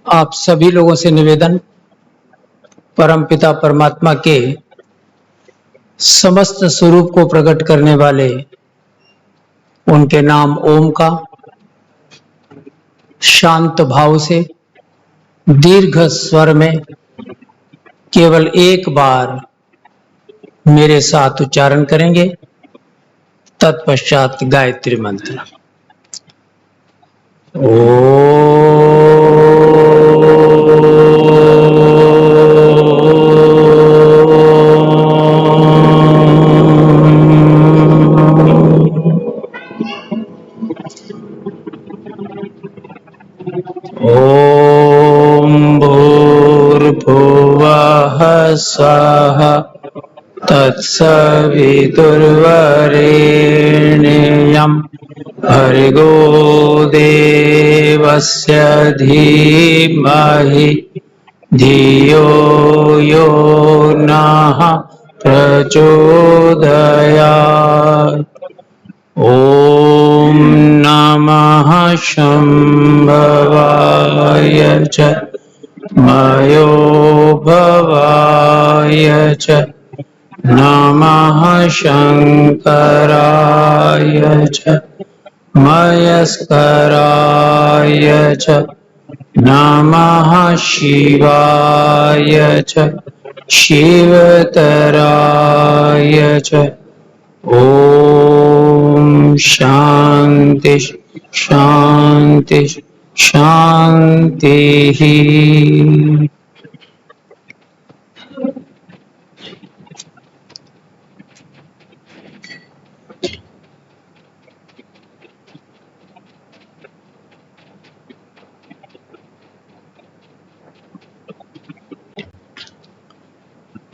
आप सभी लोगों से निवेदन, परमपिता परमात्मा के समस्त स्वरूप को प्रकट करने वाले उनके नाम ओम का शांत भाव से दीर्घ स्वर में केवल एक बार मेरे साथ उच्चारण करेंगे। तत्पश्चात गायत्री मंत्र। ओम भूर्भुवः स्वः तत्सवितुर्वरेण्यं भर्गो देवस्य धीमहि धियो यो नः प्रचोदयात्। ॐ नमः शम्भवाय च मयोभवाय च नमः शंकराय च मयस्कराय च नमः शिवाय च शिवतराय च। ओम शांति शांति शांति।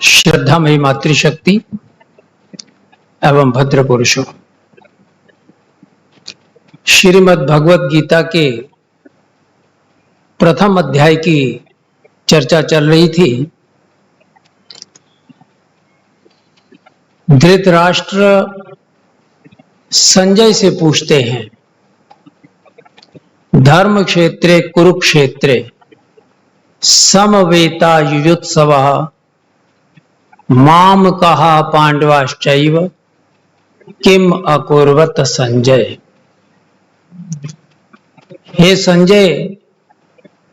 श्रद्धामयी मातृशक्ति एवं भद्र पुरुषों, श्रीमद् भगवत गीता के प्रथम अध्याय की चर्चा चल रही थी। धृतराष्ट्र संजय से पूछते हैं, धर्म क्षेत्रे कुरुक्षेत्रे समवेता युयुत्सवः माम कहा पांडवाश्चैव किम अकुर्वत संजय। हे संजय,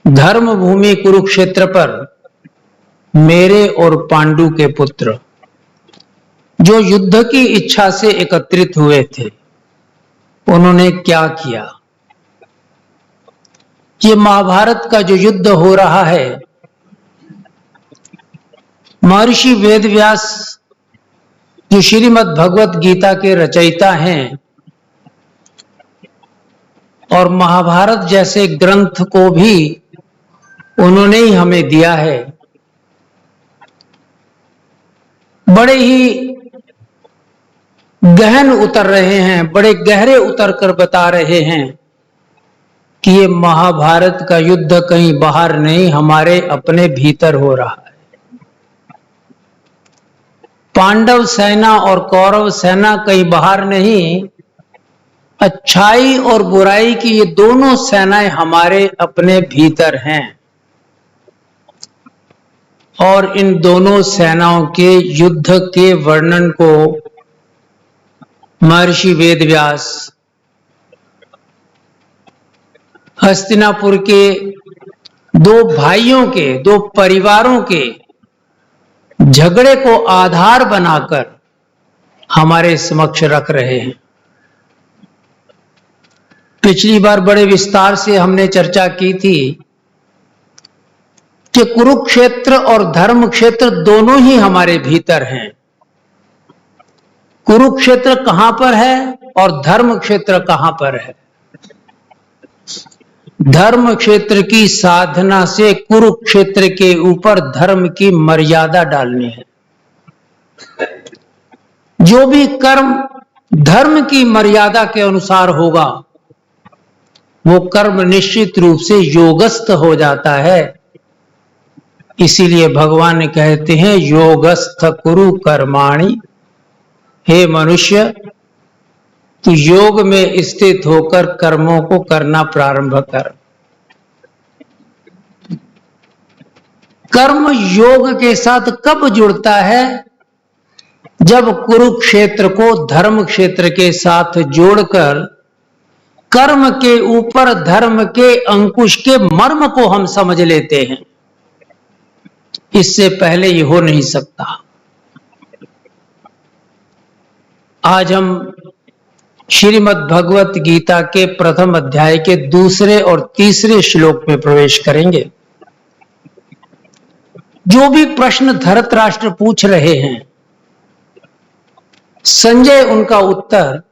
धर्म भूमि कुरुक्षेत्र पर मेरे और पांडु के पुत्र जो युद्ध की इच्छा से एकत्रित हुए थे, उन्होंने क्या किया? ये महाभारत का जो युद्ध हो रहा है, महर्षि वेदव्यास जो श्रीमद् भगवत गीता के रचयिता हैं और महाभारत जैसे ग्रंथ को भी उन्होंने ही हमें दिया है, बड़े ही गहन उतर रहे हैं, बड़े गहरे उतर कर बता रहे हैं कि ये महाभारत का युद्ध कहीं बाहर नहीं, हमारे अपने भीतर हो रहा है। पांडव सेना और कौरव सेना कहीं बाहर नहीं, अच्छाई और बुराई की ये दोनों सेनाएं हमारे अपने भीतर हैं। और इन दोनों सेनाओं के युद्ध के वर्णन को महर्षि वेदव्यास हस्तिनापुर के दो भाइयों के, दो परिवारों के झगड़े को आधार बनाकर हमारे समक्ष रख रहे हैं। पिछली बार बड़े विस्तार से हमने चर्चा की थी कि कुरुक्षेत्र और धर्म क्षेत्र दोनों ही हमारे भीतर हैं। कुरुक्षेत्र कहां पर है और धर्म क्षेत्र कहां पर है? धर्म क्षेत्र की साधना से कुरुक्षेत्र के ऊपर धर्म की मर्यादा डालनी है। जो भी कर्म धर्म की मर्यादा के अनुसार होगा, वो कर्म निश्चित रूप से योगस्थ हो जाता है। इसीलिए भगवान कहते हैं, योगस्थ कुरु कर्माणि। हे मनुष्य, तू योग में स्थित होकर कर्मों को करना प्रारंभ कर। कर्म योग के साथ कब जुड़ता है? जब कुरुक्षेत्र को धर्म क्षेत्र के साथ जोड़कर कर्म के ऊपर धर्म के अंकुश के मर्म को हम समझ लेते हैं। इससे पहले ये हो नहीं सकता। आज हम श्रीमद् भगवत गीता के प्रथम अध्याय के दूसरे और तीसरे श्लोक में प्रवेश करेंगे। जो भी प्रश्न धृतराष्ट्र पूछ रहे हैं, संजय उनका उत्तर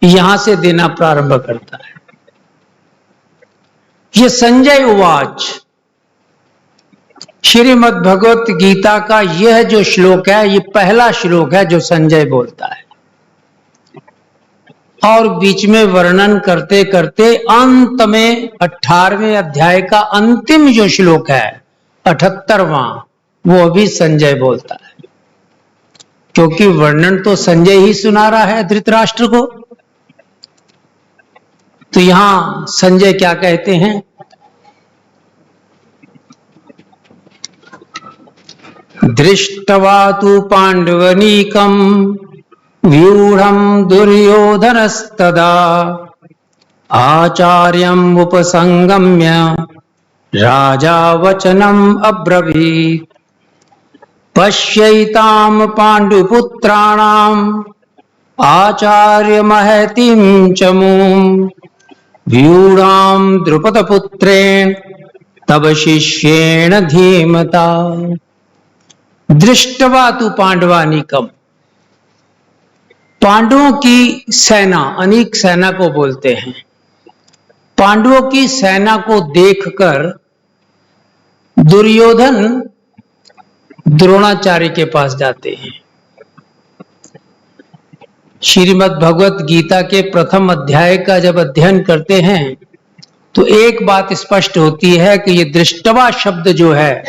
यहां से देना प्रारंभ करता है। ये संजय उवाच, श्रीमद् भगवत गीता का यह जो श्लोक है, ये पहला श्लोक है जो संजय बोलता है। और बीच में वर्णन करते करते अंत में 18वें अध्याय का अंतिम जो श्लोक है 78वां, वो भी संजय बोलता है। क्योंकि वर्णन तो संजय ही सुना रहा है धृतराष्ट्र को। तो यहां संजय क्या कहते हैं? दृष्टवा तु पांडवनीकम व्यूढ़म दुर्योधनस्तदा आचार्यम उपसंगम्य राजा वचनम अब्रवीत् पश्यैताम पांडुपुत्राणाम आचार्य महतीं चमूं व्यूढ़ाम द्रुपदपुत्रेण तब शिष्येण धीमता। दृष्टवा तु पांडवानीकम, पांडवों की सेना, अनेक सेना को बोलते हैं। पांडवों की सेना को देखकर दुर्योधन द्रोणाचार्य के पास जाते हैं। श्रीमद् भगवत गीता के प्रथम अध्याय का जब अध्ययन करते हैं तो एक बात स्पष्ट होती है कि ये दृष्टवा शब्द जो है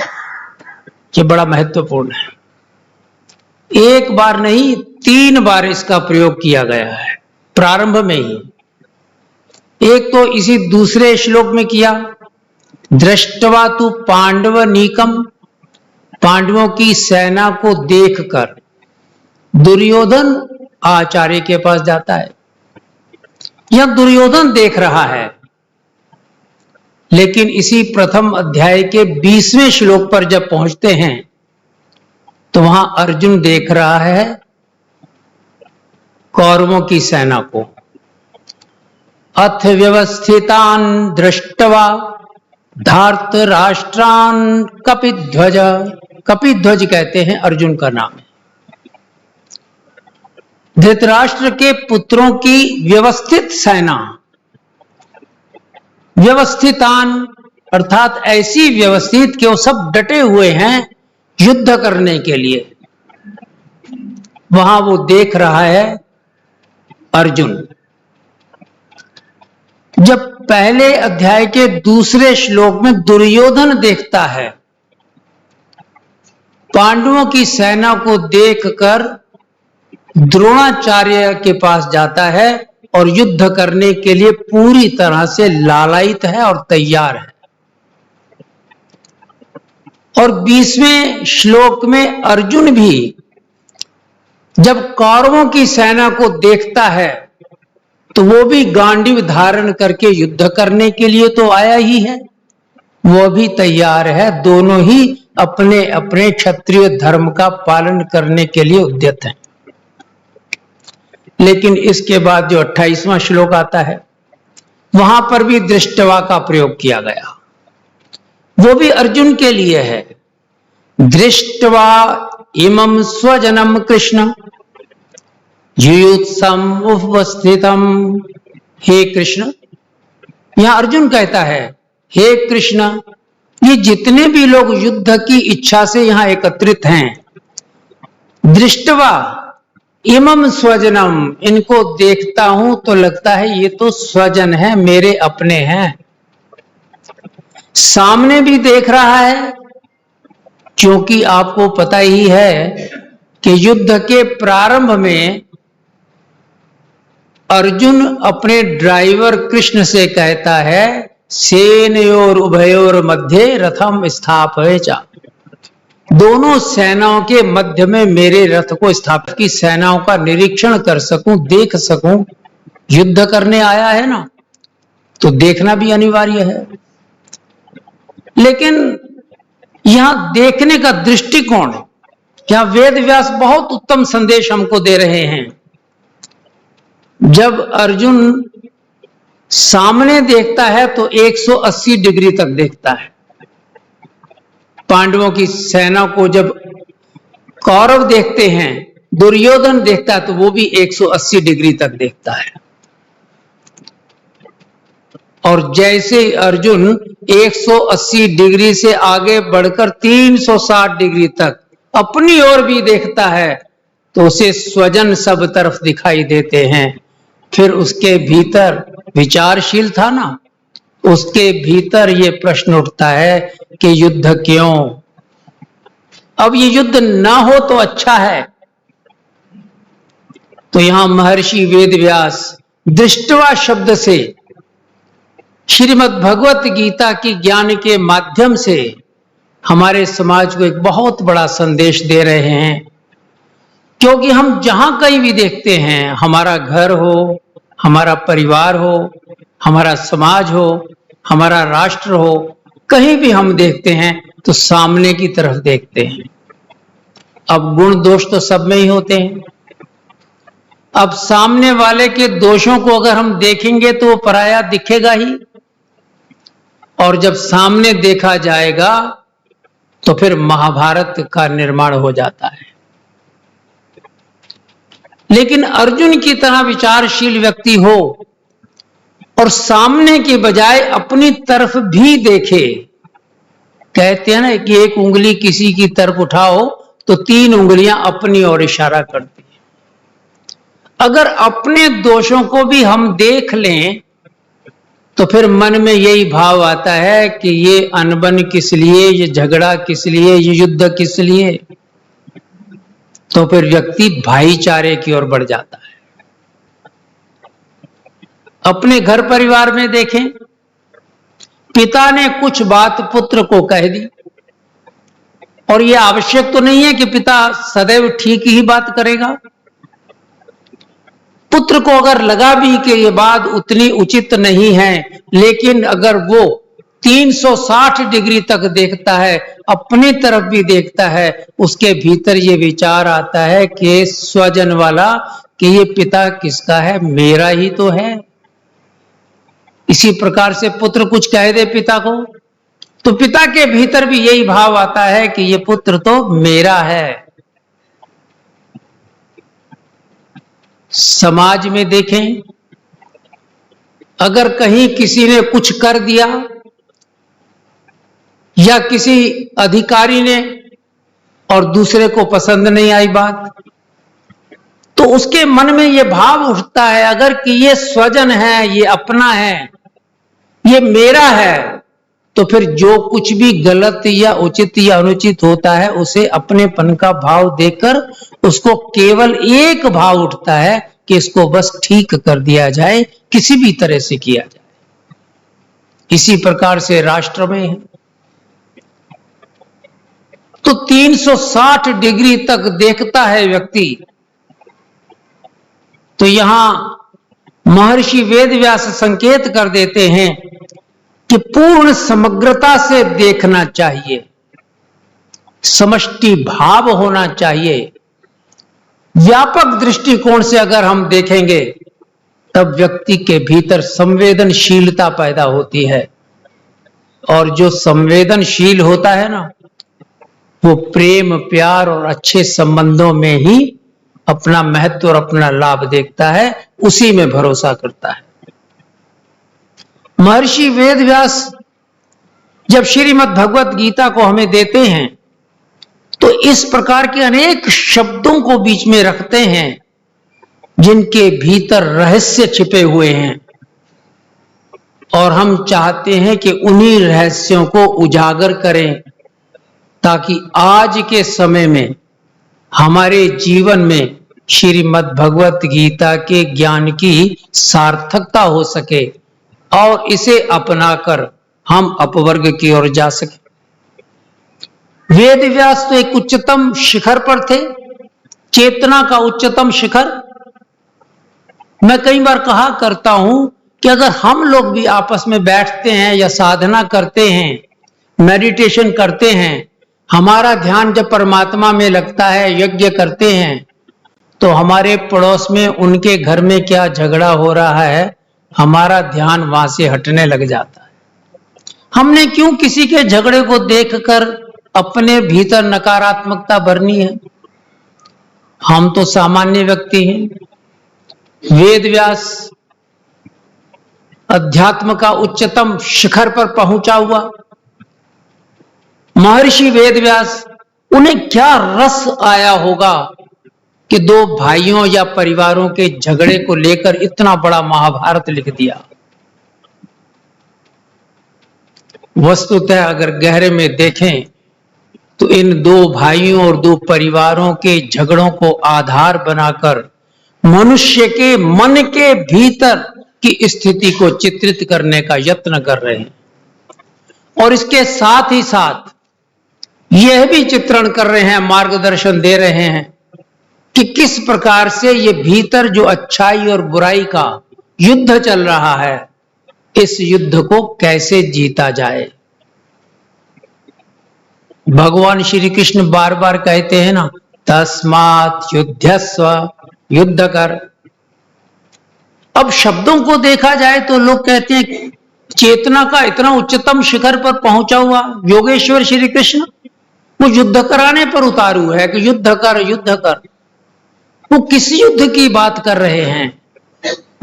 ये बड़ा महत्वपूर्ण है। एक बार नहीं, 3 बार इसका प्रयोग किया गया है प्रारंभ में ही। एक तो इसी दूसरे श्लोक में किया, दृष्टवा तु पांडवनीकम, पांडवों की सेना को देखकर दुर्योधन आचार्य के पास जाता है। यह दुर्योधन देख रहा है, लेकिन इसी प्रथम अध्याय के 20वें श्लोक पर जब पहुंचते हैं तो वहां अर्जुन देख रहा है कौरवों की सेना को। अथ व्यवस्थितान दृष्टवा धार्तराष्ट्रान कपिध्वज, कपिध्वज कहते हैं अर्जुन का नाम है। धृतराष्ट्र के पुत्रों की व्यवस्थित सेना, व्यवस्थितान अर्थात ऐसी व्यवस्थित कि वो सब डटे हुए हैं युद्ध करने के लिए, वहां वो देख रहा है अर्जुन। जब पहले अध्याय के दूसरे श्लोक में दुर्योधन देखता है, पांडवों की सेना को देखकर द्रोणाचार्य के पास जाता है और युद्ध करने के लिए पूरी तरह से लालायित है और तैयार है। और 20वें श्लोक में अर्जुन भी जब कौरवों की सेना को देखता है तो वो भी गांडीव धारण करके युद्ध करने के लिए तो आया ही है, वो भी तैयार है। दोनों ही अपने अपने क्षत्रिय धर्म का पालन करने के लिए उद्यत हैं। लेकिन इसके बाद जो 28वां श्लोक आता है वहां पर भी दृष्टवा का प्रयोग किया गया, वो भी अर्जुन के लिए है। दृष्टवा इमं स्वजनम कृष्ण युयुत्सम उपस्थितम। हे कृष्ण, यहां अर्जुन कहता है हे कृष्ण, ये जितने भी लोग युद्ध की इच्छा से यहां एकत्रित हैं, दृष्टवा इमम स्वजनम, इनको देखता हूं तो लगता है ये तो स्वजन है, मेरे अपने हैं। सामने भी देख रहा है, क्योंकि आपको पता ही है कि युद्ध के प्रारंभ में अर्जुन अपने ड्राइवर कृष्ण से कहता है सेनयोर उभयोर मध्य रथम स्थापय च। दोनों सेनाओं के मध्य में मेरे रथ को स्थापित की सेनाओं का निरीक्षण कर सकूं, देख सकूं। युद्ध करने आया है ना, तो देखना भी अनिवार्य है। लेकिन यहां देखने का दृष्टिकोण, यहां वेद व्यास बहुत उत्तम संदेश हमको दे रहे हैं। जब अर्जुन सामने देखता है तो 180 डिग्री तक देखता है। पांडवों की सेना को जब कौरव देखते हैं, दुर्योधन देखता है, तो वो भी 180 डिग्री तक देखता है। और जैसे अर्जुन 180 डिग्री से आगे बढ़कर 360 डिग्री तक अपनी ओर भी देखता है, तो उसे स्वजन सब तरफ दिखाई देते हैं। फिर उसके भीतर विचारशील था ना, उसके भीतर ये प्रश्न उठता है कि युद्ध क्यों? अब ये युद्ध ना हो तो अच्छा है। तो यहां महर्षि वेदव्यास दृष्टवा शब्द से श्रीमद् भगवत गीता की ज्ञान के माध्यम से हमारे समाज को एक बहुत बड़ा संदेश दे रहे हैं। क्योंकि हम जहां कहीं भी देखते हैं, हमारा घर हो, हमारा परिवार हो, हमारा समाज हो, हमारा राष्ट्र हो, कहीं भी हम देखते हैं तो सामने की तरफ देखते हैं। अब गुण दोष तो सब में ही होते हैं। अब सामने वाले के दोषों को अगर हम देखेंगे तो वो पराया दिखेगा ही, और जब सामने देखा जाएगा तो फिर महाभारत का निर्माण हो जाता है। लेकिन अर्जुन की तरह विचारशील व्यक्ति हो और सामने के बजाय अपनी तरफ भी देखे। कहते हैं ना कि एक उंगली किसी की तरफ उठाओ तो 3 उंगलियां अपनी ओर इशारा करती हैं। अगर अपने दोषों को भी हम देख लें तो फिर मन में यही भाव आता है कि ये अनबन किस लिए, ये झगड़ा किस लिए, ये युद्ध किस लिए। तो फिर व्यक्ति भाईचारे की ओर बढ़ जाता है। अपने घर परिवार में देखें, पिता ने कुछ बात पुत्र को कह दी, और यह आवश्यक तो नहीं है कि पिता सदैव ठीक ही बात करेगा। पुत्र को अगर लगा भी कि यह बात उतनी उचित नहीं है, लेकिन अगर वो 360 डिग्री तक देखता है, अपनी तरफ भी देखता है, उसके भीतर ये विचार आता है कि स्वजन वाला, कि ये पिता किसका है, मेरा ही तो है। इसी प्रकार से पुत्र कुछ कह दे पिता को, तो पिता के भीतर भी यही भाव आता है कि ये पुत्र तो मेरा है। समाज में देखें, अगर कहीं किसी ने कुछ कर दिया या किसी अधिकारी ने और दूसरे को पसंद नहीं आई बात, तो उसके मन में यह भाव उठता है अगर कि ये स्वजन है, ये अपना है, ये मेरा है, तो फिर जो कुछ भी गलत या उचित या अनुचित होता है उसे अपनेपन का भाव देकर उसको केवल एक भाव उठता है कि इसको बस ठीक कर दिया जाए, किसी भी तरह से किया जाए। इसी प्रकार से राष्ट्र में है तो 360 डिग्री तक देखता है व्यक्ति। तो यहां महर्षि वेदव्यास संकेत कर देते हैं कि पूर्ण समग्रता से देखना चाहिए, समष्टि भाव होना चाहिए। व्यापक दृष्टिकोण से अगर हम देखेंगे तब व्यक्ति के भीतर संवेदनशीलता पैदा होती है, और जो संवेदनशील होता है ना, वो प्रेम, प्यार और अच्छे संबंधों में ही अपना महत्व और अपना लाभ देखता है, उसी में भरोसा करता है। महर्षि वेदव्यास जब श्रीमद् भगवत गीता को हमें देते हैं तो इस प्रकार के अनेक शब्दों को बीच में रखते हैं जिनके भीतर रहस्य छिपे हुए हैं, और हम चाहते हैं कि उन्हीं रहस्यों को उजागर करें ताकि आज के समय में हमारे जीवन में श्रीमद् भगवत गीता के ज्ञान की सार्थकता हो सके और इसे अपनाकर हम अपवर्ग की ओर जा सके। वेद व्यास तो एक उच्चतम शिखर पर थे, चेतना का उच्चतम शिखर। मैं कई बार कहा करता हूं कि अगर हम लोग भी आपस में बैठते हैं या साधना करते हैं, मेडिटेशन करते हैं, हमारा ध्यान जब परमात्मा में लगता है, यज्ञ करते हैं, तो हमारे पड़ोस में उनके घर में क्या झगड़ा हो रहा है, हमारा ध्यान वहां से हटने लग जाता है। हमने क्यों किसी के झगड़े को देखकर अपने भीतर नकारात्मकता भरनी है? हम तो सामान्य व्यक्ति हैं। वेद व्यास अध्यात्म का उच्चतम शिखर पर पहुंचा हुआ महर्षि वेद व्यास, उन्हें क्या रस आया होगा कि दो भाइयों या परिवारों के झगड़े को लेकर इतना बड़ा महाभारत लिख दिया। वस्तुतः अगर गहरे में देखें तो इन दो भाइयों और दो परिवारों के झगड़ों को आधार बनाकर मनुष्य के मन के भीतर की स्थिति को चित्रित करने का यत्न कर रहे हैं, और इसके साथ ही साथ यह भी चित्रण कर रहे हैं, मार्गदर्शन दे रहे हैं कि किस प्रकार से ये भीतर जो अच्छाई और बुराई का युद्ध चल रहा है, इस युद्ध को कैसे जीता जाए। भगवान श्री कृष्ण बार बार कहते हैं ना, तस्मात् युध्यस्व, युद्ध कर। अब शब्दों को देखा जाए तो लोग कहते हैं चेतना का इतना उच्चतम शिखर पर पहुंचा हुआ योगेश्वर श्री कृष्ण, वो युद्ध कराने पर उतारू है कि युद्ध कर, युद्ध कर। वो किस युद्ध की बात कर रहे हैं?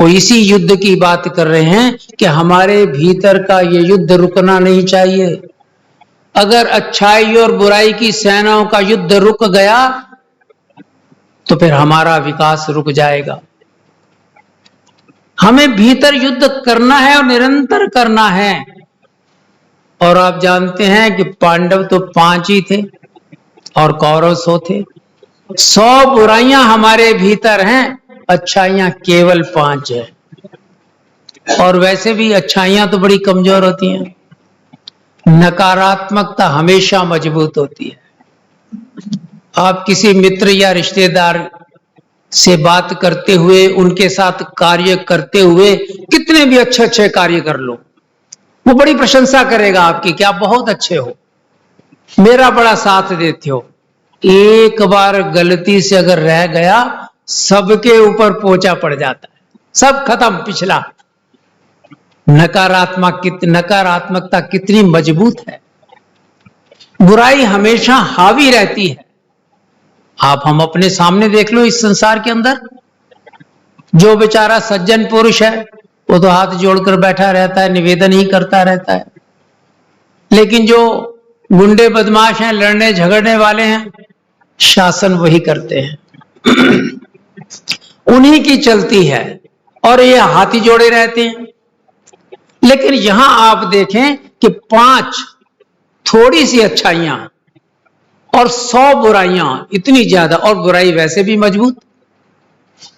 वो इसी युद्ध की बात कर रहे हैं कि हमारे भीतर का ये युद्ध रुकना नहीं चाहिए। अगर अच्छाई और बुराई की सेनाओं का युद्ध रुक गया तो फिर हमारा विकास रुक जाएगा। हमें भीतर युद्ध करना है और निरंतर करना है। और आप जानते हैं कि पांडव तो 5 ही थे और कौरव 100 थे। 100 बुराइयां हमारे भीतर हैं, अच्छाइयां केवल 5 है। और वैसे भी अच्छाइयां तो बड़ी कमजोर होती हैं, नकारात्मकता हमेशा मजबूत होती है। आप किसी मित्र या रिश्तेदार से बात करते हुए, उनके साथ कार्य करते हुए कितने भी अच्छे अच्छे कार्य कर लो, वो बड़ी प्रशंसा करेगा आपकी कि आप बहुत अच्छे हो, मेरा बड़ा साथ देते हो। एक बार गलती से अगर रह गया, सबके ऊपर पोंचा पड़ जाता है, सब खत्म, पिछला। नकारात्मकता कितनी मजबूत है। बुराई हमेशा हावी रहती है। आप हम अपने सामने देख लो, इस संसार के अंदर जो बेचारा सज्जन पुरुष है वो तो हाथ जोड़कर बैठा रहता है, निवेदन ही करता रहता है। लेकिन जो गुंडे बदमाश हैं, लड़ने झगड़ने वाले हैं, शासन वही करते हैं उन्हीं की चलती है और ये हाथी जोड़े रहते हैं। लेकिन यहां आप देखें कि 5 थोड़ी सी अच्छाइयां और 100 बुराइयां इतनी ज्यादा, और बुराई वैसे भी मजबूत।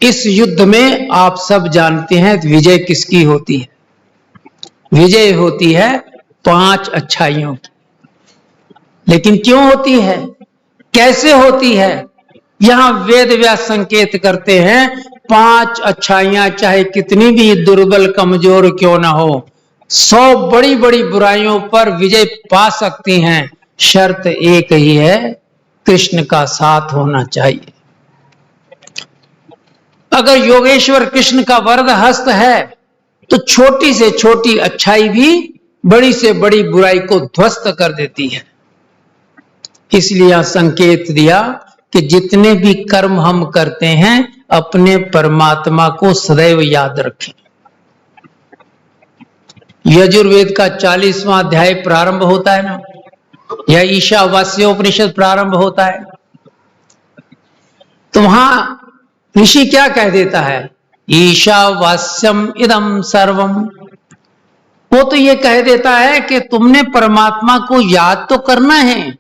इस युद्ध में आप सब जानते हैं विजय किसकी होती है? विजय होती है 5 अच्छाइयों की। लेकिन क्यों होती है, कैसे होती है? यहां वेद व्यास संकेत करते हैं 5 अच्छाइयां चाहे कितनी भी दुर्बल कमजोर क्यों ना हो, 100 बड़ी बड़ी बुराइयों पर विजय पा सकती हैं। शर्त एक ही है, कृष्ण का साथ होना चाहिए। अगर योगेश्वर कृष्ण का वरद हस्त है तो छोटी से छोटी अच्छाई भी बड़ी से बड़ी बुराई को ध्वस्त कर देती है। इसलिए संकेत दिया कि जितने भी कर्म हम करते हैं, अपने परमात्मा को सदैव याद रखें। यजुर्वेद का 40वां अध्याय प्रारंभ होता है ना, या ईशावास्योपनिषद प्रारंभ होता है, तो वहां ऋषि क्या कह देता है? ईशावास्यम इदम सर्वम। वो तो ये कह देता है कि तुमने परमात्मा को याद तो करना है,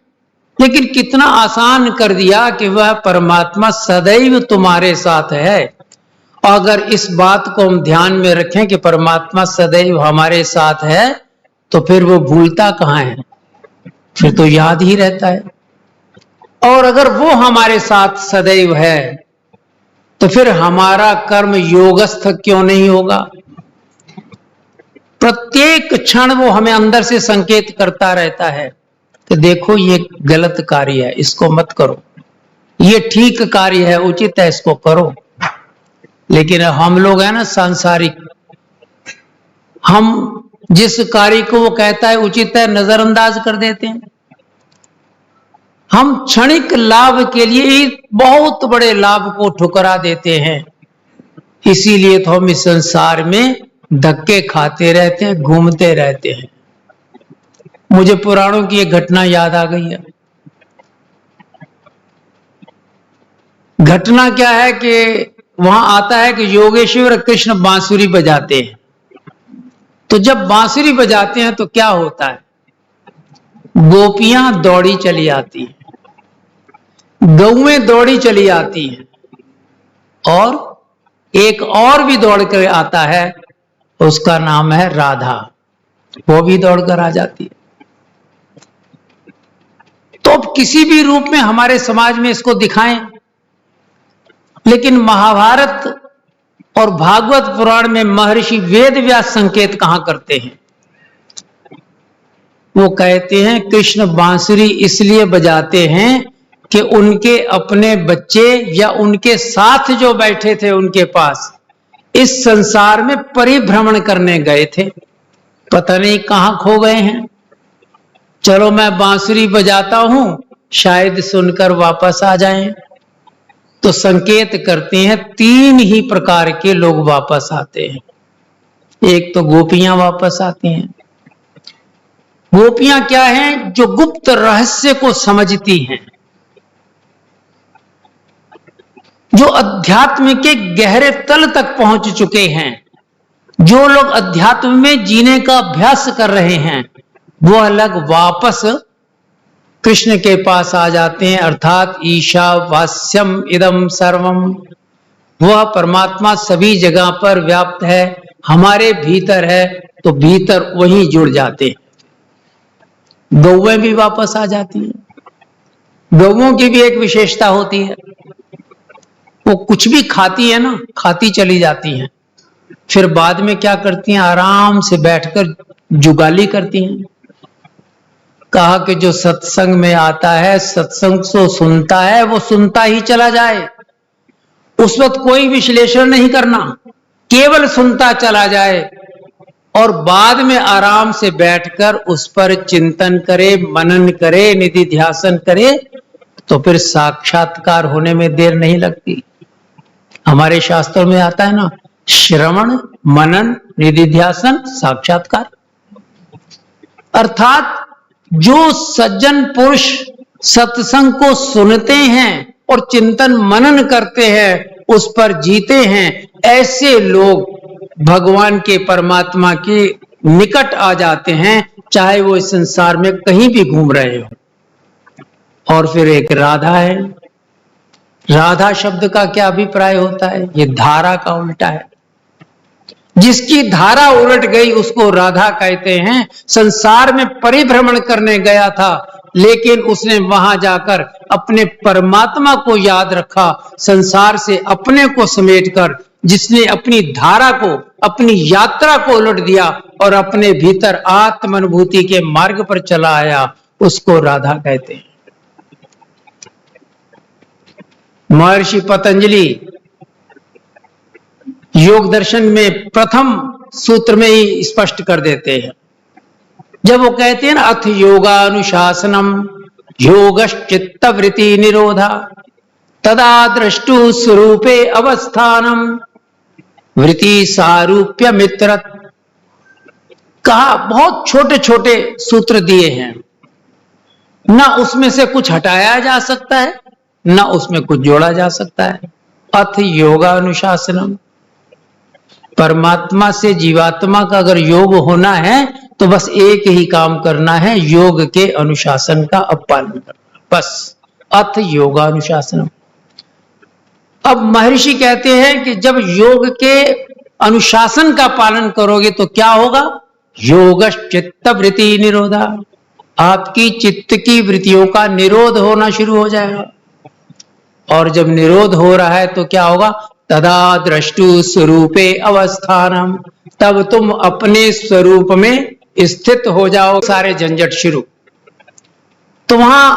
लेकिन कितना आसान कर दिया कि वह परमात्मा सदैव तुम्हारे साथ है। और अगर इस बात को हम ध्यान में रखें कि परमात्मा सदैव हमारे साथ है, तो फिर वो भूलता कहां है? फिर तो याद ही रहता है। और अगर वो हमारे साथ सदैव है तो फिर हमारा कर्म योगस्थ क्यों नहीं होगा? प्रत्येक क्षण वो हमें अंदर से संकेत करता रहता है कि देखो ये गलत कार्य है, इसको मत करो, ये ठीक कार्य है, उचित है, इसको करो। लेकिन हम लोग है ना सांसारिक, हम जिस कार्य को वो कहता है उचित है नजरअंदाज कर देते हैं। हम क्षणिक लाभ के लिए बहुत बड़े लाभ को ठुकरा देते हैं। इसीलिए तो हम इस संसार में धक्के खाते रहते हैं, घूमते रहते हैं। मुझे पुराणों की एक घटना याद आ गई है। घटना क्या है कि वहां आता है कि योगेश्वर कृष्ण बांसुरी बजाते हैं। तो जब बांसुरी बजाते हैं तो क्या होता है, गोपियां दौड़ी चली आती हैं, गौएं दौड़ी चली आती हैं, और एक और भी दौड़ कर आता है, उसका नाम है राधा, वो भी दौड़कर आ जाती है। तो किसी भी रूप में हमारे समाज में इसको दिखाएं, लेकिन महाभारत और भागवत पुराण में महर्षि वेदव्यास संकेत कहां करते हैं? वो कहते हैं कृष्ण बांसुरी इसलिए बजाते हैं कि उनके अपने बच्चे या उनके साथ जो बैठे थे उनके पास इस संसार में परिभ्रमण करने गए थे, पता नहीं कहां खो गए हैं। चलो मैं बांसुरी बजाता हूं, शायद सुनकर वापस आ जाएं। तो संकेत करते हैं तीन ही प्रकार के लोग वापस आते हैं। एक तो गोपियां वापस आती हैं। गोपियां क्या हैं? जो गुप्त रहस्य को समझती हैं, जो अध्यात्म के गहरे तल तक पहुंच चुके हैं। जो लोग अध्यात्म में जीने का अभ्यास कर रहे हैं वो अलग वापस कृष्ण के पास आ जाते हैं। अर्थात ईशावास्यम इदम सर्वम, वह परमात्मा सभी जगह पर व्याप्त है, हमारे भीतर है, तो भीतर वहीं जुड़ जाते हैं। गौएं भी वापस आ जाती हैं। गौओं की भी एक विशेषता होती है, वो कुछ भी खाती है ना, खाती चली जाती हैं, फिर बाद में क्या करती हैं, आराम से बैठकर जुगाली करती हैं। कहा कि जो सत्संग में आता है, सत्संग को सुनता है, वो सुनता ही चला जाए। उस वक्त कोई विश्लेषण नहीं करना, केवल सुनता चला जाए और बाद में आराम से बैठकर उस पर चिंतन करे, मनन करे, निधि ध्यासन करे, तो फिर साक्षात्कार होने में देर नहीं लगती। हमारे शास्त्रों में आता है ना, श्रवण, मनन, निधि ध्यासन, साक्षात्कार। अर्थात जो सज्जन पुरुष सत्संग को सुनते हैं और चिंतन मनन करते हैं, उस पर जीते हैं, ऐसे लोग भगवान के परमात्मा के निकट आ जाते हैं, चाहे वो इस संसार में कहीं भी घूम रहे हो। और फिर एक राधा है। राधा शब्द का क्या अभिप्राय होता है? ये धारा का उल्टा है। जिसकी धारा उलट गई उसको राधा कहते हैं। संसार में परिभ्रमण करने गया था, लेकिन उसने वहां जाकर अपने परमात्मा को याद रखा, संसार से अपने को समेटकर जिसने अपनी धारा को, अपनी यात्रा को उलट दिया और अपने भीतर आत्मानुभूति के मार्ग पर चला आया, उसको राधा कहते हैं। महर्षि पतंजलि योग दर्शन में प्रथम सूत्र में ही स्पष्ट कर देते हैं, जब वो कहते हैं ना, अथ योगानुशासनम योगश्चित्त वृत्ति निरोधा तदा दृष्टु स्वरूपे अवस्थानम वृत्ति सारूप्य मित्र। कहा बहुत छोटे छोटे सूत्र दिए हैं, ना उसमें से कुछ हटाया जा सकता है, ना उसमें कुछ जोड़ा जा सकता है। अथ योगानुशासनम, परमात्मा से जीवात्मा का अगर योग होना है तो बस एक ही काम करना है, योग के अनुशासन का पालन करना, बस। अथ योगानुशासनम। अब महर्षि कहते हैं कि जब योग के अनुशासन का पालन करोगे तो क्या होगा? योगश्चित्त वृत्ति निरोधा, आपकी चित्त की वृत्तियों का निरोध होना शुरू हो जाएगा। और जब निरोध हो रहा है तो क्या होगा? तदा द्रष्टु स्वरूपे अवस्थानम, तब तुम अपने स्वरूप में स्थित हो जाओ। सारे झंझट शुरू। तो वहां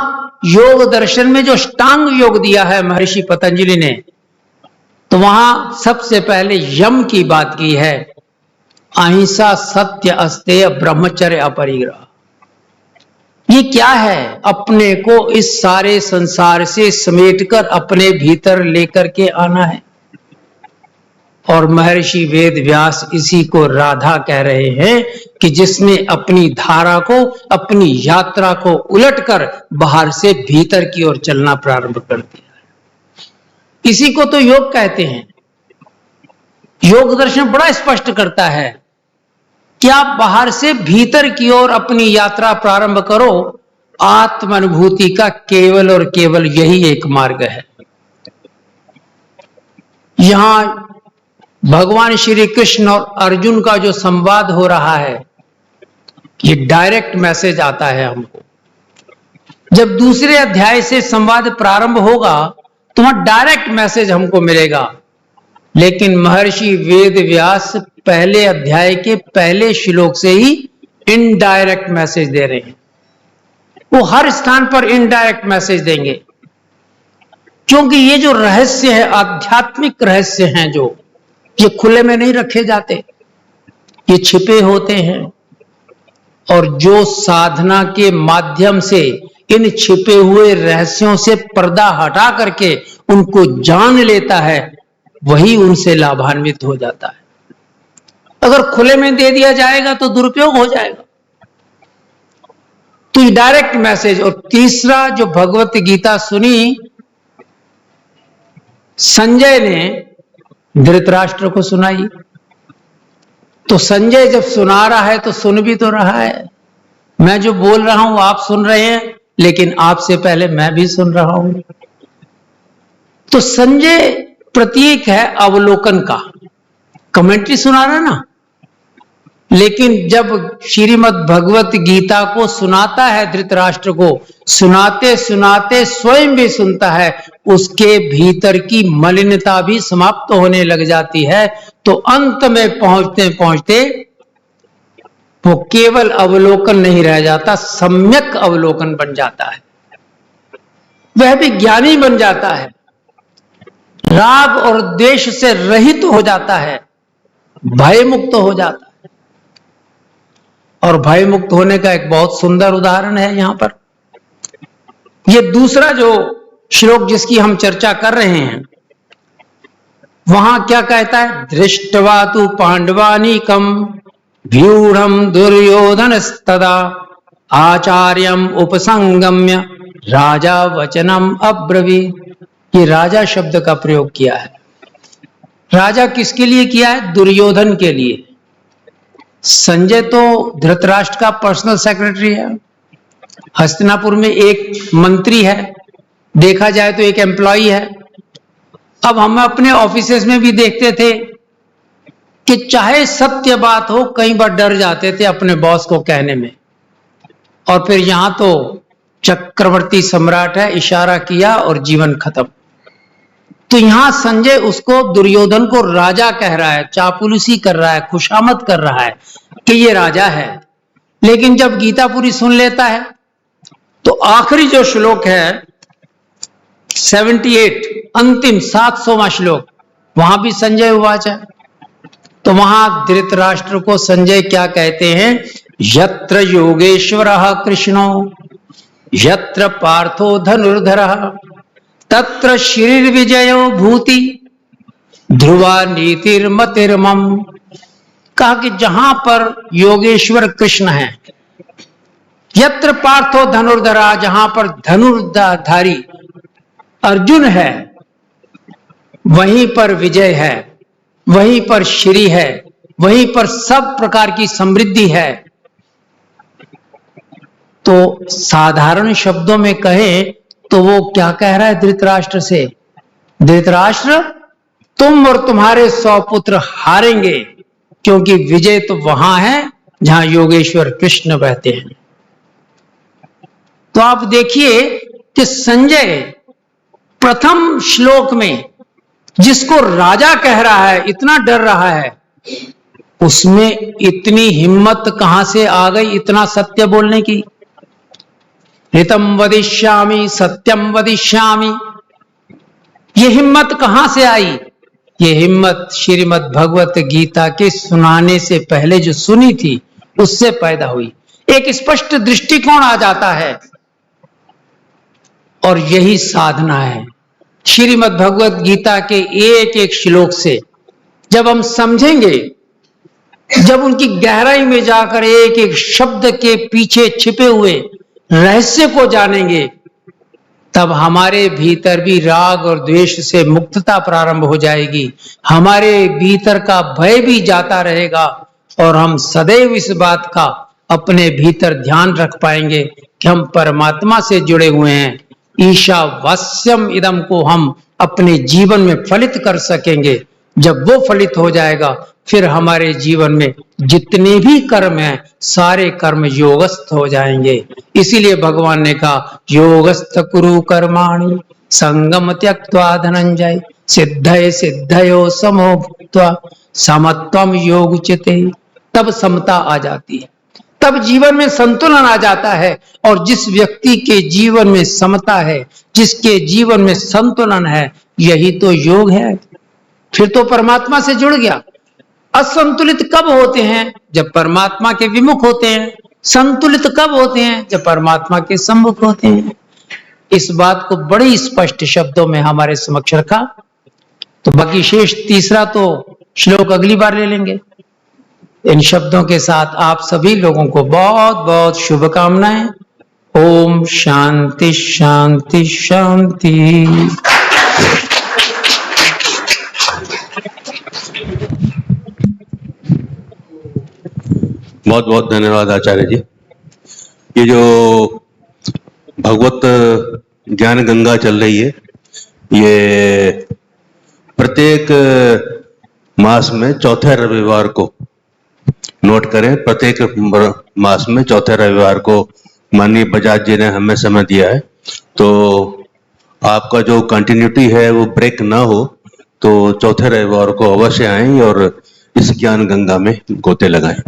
योग दर्शन में जो अष्टांग योग दिया है महर्षि पतंजलि ने, तो वहां सबसे पहले यम की बात की है। अहिंसा, सत्य, अस्तेय, ब्रह्मचर्य, अपरिग्रह। ये क्या है? अपने को इस सारे संसार से समेटकर अपने भीतर लेकर के आना है। और महर्षि वेद व्यास इसी को राधा कह रहे हैं कि जिसने अपनी धारा को, अपनी यात्रा को उलटकर बाहर से भीतर की ओर चलना प्रारंभ कर दिया। इसी को तो योग कहते हैं। योग दर्शन बड़ा स्पष्ट करता है कि आप बाहर से भीतर की ओर अपनी यात्रा प्रारंभ करो। आत्मानुभूति का केवल और केवल यही एक मार्ग है। यहां भगवान श्री कृष्ण और अर्जुन का जो संवाद हो रहा है, ये डायरेक्ट मैसेज आता है हमको। जब दूसरे अध्याय से संवाद प्रारंभ होगा तो वहां डायरेक्ट मैसेज हमको मिलेगा। लेकिन महर्षि वेद व्यास पहले अध्याय के पहले श्लोक से ही इनडायरेक्ट मैसेज दे रहे हैं। वो हर स्थान पर इनडायरेक्ट मैसेज देंगे, क्योंकि ये जो रहस्य है, आध्यात्मिक रहस्य हैं, जो ये खुले में नहीं रखे जाते, ये छिपे होते हैं। और जो साधना के माध्यम से इन छिपे हुए रहस्यों से पर्दा हटा करके उनको जान लेता है, वही उनसे लाभान्वित हो जाता है। अगर खुले में दे दिया जाएगा तो दुरुपयोग हो जाएगा। तो ये डायरेक्ट मैसेज। और तीसरा, जो भगवत गीता सुनी, संजय ने धृतराष्ट्र को सुनाई। तो संजय जब सुना रहा है तो सुन भी तो रहा है। मैं जो बोल रहा हूं आप सुन रहे हैं, लेकिन आपसे पहले मैं भी सुन रहा हूं। तो संजय प्रतीक है अवलोकन का। कमेंट्री सुना रहा ना, लेकिन जब श्रीमद् भगवत गीता को सुनाता है धृतराष्ट्र को, सुनाते सुनाते स्वयं भी सुनता है, उसके भीतर की मलिनता भी समाप्त होने लग जाती है। तो अंत में पहुंचते पहुंचते वो केवल अवलोकन नहीं रह जाता, सम्यक अवलोकन बन जाता है। वह भी ज्ञानी बन जाता है, राग और द्वेष से रहित हो जाता है, भय मुक्त हो जाता है। और भय मुक्त होने का एक बहुत सुंदर उदाहरण है यहां पर। यह दूसरा जो श्लोक जिसकी हम चर्चा कर रहे हैं, वहां क्या कहता है? दृष्टवा तु पांडवानीकम व्यूढ़म दुर्योधनस्तदा आचार्यम उपसंगम्य राजा वचनम अब्रवीत्। ये राजा शब्द का प्रयोग किया है। राजा किसके लिए किया है? दुर्योधन के लिए। संजय तो धृतराष्ट्र का पर्सनल सेक्रेटरी है, हस्तिनापुर में एक मंत्री है, देखा जाए तो एक एम्प्लॉई है। अब हम अपने ऑफिसेज में भी देखते थे कि चाहे सत्य बात हो, कई बार डर जाते थे अपने बॉस को कहने में। और फिर यहां तो चक्रवर्ती सम्राट है, इशारा किया और जीवन खत्म। तो यहां संजय उसको, दुर्योधन को राजा कह रहा है, चापलूसी कर रहा है, खुशामद कर रहा है कि ये राजा है। लेकिन जब गीता पूरी सुन लेता है तो आखिरी जो श्लोक है 78, अंतिम 700वां श्लोक, वहां भी संजय उवाच है। तो वहां धृतराष्ट्र को संजय क्या कहते हैं? यत्र योगेश्वरः कृष्णो यत्र पार्थो धनुर्धरः तत्र श्रीर्विजयो भूति ध्रुवा नीतिर्मतिर्मम। कहा कि जहां पर योगेश्वर कृष्ण है, यत्र पार्थो धनुर्धरा, जहां पर धनुर्धारी अर्जुन है, वहीं पर विजय है, वहीं पर श्री है, वहीं पर सब प्रकार की समृद्धि है। तो साधारण शब्दों में कहें तो वो क्या कह रहा है धृतराष्ट्र से? धृतराष्ट्र, तुम और तुम्हारे 100 पुत्र हारेंगे, क्योंकि विजय तो वहां है जहां योगेश्वर कृष्ण बहते हैं। तो आप देखिए कि संजय प्रथम श्लोक में जिसको राजा कह रहा है, इतना डर रहा है, उसमें इतनी हिम्मत कहां से आ गई इतना सत्य बोलने की? हितम वदिष्यामि सत्यम वदिष्यामि, ये हिम्मत कहां से आई? ये हिम्मत श्रीमद् भगवत गीता के सुनाने से पहले जो सुनी थी उससे पैदा हुई। एक स्पष्ट दृष्टिकोण आ जाता है और यही साधना है। श्रीमद् भगवत गीता के एक एक श्लोक से जब हम समझेंगे, जब उनकी गहराई में जाकर एक एक शब्द के पीछे छिपे हुए रहस्य को जानेंगे, तब हमारे भीतर भी राग और द्वेष से मुक्तता प्रारंभ हो जाएगी। हमारे भीतर का भय भी जाता रहेगा और हम सदैव इस बात का अपने भीतर ध्यान रख पाएंगे कि हम परमात्मा से जुड़े हुए हैं। ईशावास्यम इदम को हम अपने जीवन में फलित कर सकेंगे। जब वो फलित हो जाएगा, फिर हमारे जीवन में जितने भी कर्म हैं सारे कर्म योगस्थ हो जाएंगे। इसीलिए भगवान ने कहा योगस्थ कुरु कर्माणि संगम त्यक्त्वा धनंजय सिद्धये सिद्धयो समो भूत्वा समत्वम योग उच्यते। तब समता आ जाती है, तब जीवन में संतुलन आ जाता है। और जिस व्यक्ति के जीवन में समता है, जिसके जीवन में संतुलन है, यही तो योग है। फिर तो परमात्मा से जुड़ गया। असंतुलित कब होते हैं? जब परमात्मा के विमुख होते हैं। संतुलित कब होते हैं? जब परमात्मा के सम्मुख होते हैं। इस बात को बड़ी स्पष्ट शब्दों में हमारे समक्ष रखा। तो बाकी शेष तीसरा तो श्लोक अगली बार ले लेंगे। इन शब्दों के साथ आप सभी लोगों को बहुत बहुत शुभकामनाएं। ओम शांति शांति शांति। बहुत बहुत धन्यवाद आचार्य जी। ये जो भगवत ज्ञान गंगा चल रही है, ये प्रत्येक मास में चौथे रविवार को, नोट करें, प्रत्येक मास में चौथे रविवार को माननीय बजाज जी ने हमें समय दिया है। तो आपका जो कंटिन्यूटी है वो ब्रेक ना हो, तो चौथे रविवार को अवश्य आएं और इस ज्ञान गंगा में गोते लगाएं।